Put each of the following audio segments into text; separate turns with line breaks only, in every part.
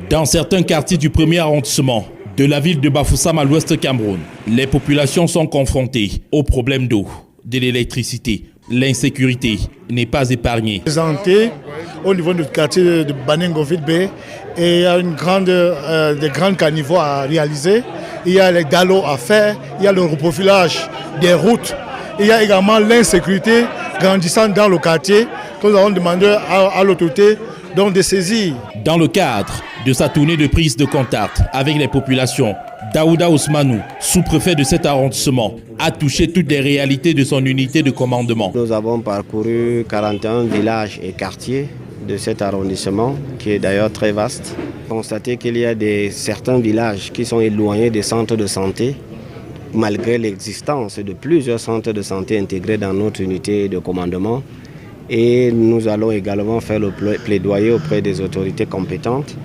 Dans certains quartiers du premier arrondissement de la ville de Bafoussam à l'ouest Cameroun, les populations sont confrontées aux problèmes d'eau, de l'électricité. L'insécurité n'est pas épargnée.
Présenté au niveau du quartier de Baningoville B, et il y a des grands caniveaux à réaliser, il y a les galops à faire, il y a le reprofilage des routes, il y a également l'insécurité grandissante dans le quartier que nous avons demandé à l'autorité de saisir.
Dans le cadre de sa tournée de prise de contact avec les populations, Daouda Ousmanou, sous-préfet de cet arrondissement, a touché toutes les réalités de son unité de commandement.
Nous avons parcouru 41 villages et quartiers de cet arrondissement, qui est d'ailleurs très vaste. Constaté qu'il y a certains villages qui sont éloignés des centres de santé, malgré l'existence de plusieurs centres de santé intégrés dans notre unité de commandement. Et nous allons également faire le plaidoyer auprès des autorités compétentes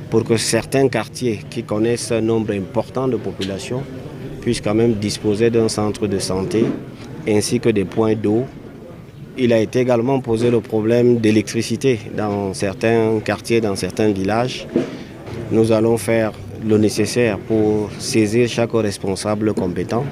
pour que certains quartiers qui connaissent un nombre important de populations puissent quand même disposer d'un centre de santé ainsi que des points d'eau. Il a été également posé le problème d'électricité dans certains quartiers, dans certains villages. Nous allons faire le nécessaire pour saisir chaque responsable compétent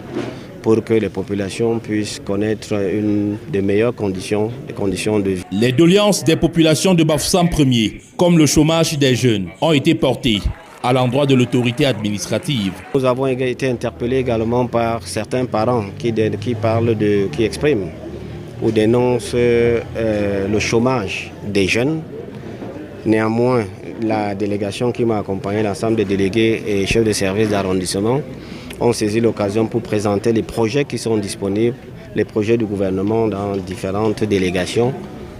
pour que les populations puissent connaître de meilleures conditions, des conditions de vie.
Les doléances des populations de Bafoussam Premier, comme le chômage des jeunes, ont été portées à l'endroit de l'autorité administrative.
Nous avons été interpellés également par certains parents qui expriment ou dénoncent le chômage des jeunes. Néanmoins, la délégation qui m'a accompagné, l'ensemble des délégués et chefs de service d'arrondissement, ont saisi l'occasion pour présenter les projets qui sont disponibles, les projets du gouvernement dans différentes délégations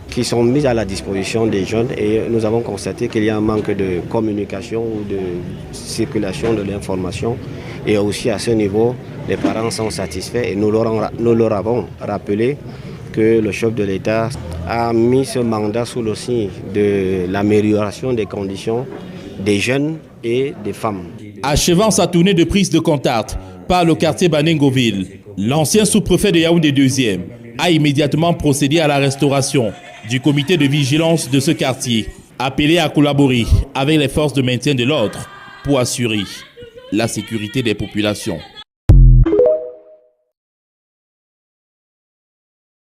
qui sont mis à la disposition des jeunes, et nous avons constaté qu'il y a un manque de communication ou de circulation de l'information, et aussi à ce niveau, les parents sont satisfaits et nous leur avons rappelé que le chef de l'État a mis ce mandat sous le signe de l'amélioration des conditions des jeunes et des femmes.
Achevant sa tournée de prise de contact par le quartier Baningoville, l'ancien sous-préfet de Yaoundé 2e a immédiatement procédé à la restauration du comité de vigilance de ce quartier, appelé à collaborer avec les forces de maintien de l'ordre pour assurer la sécurité des populations.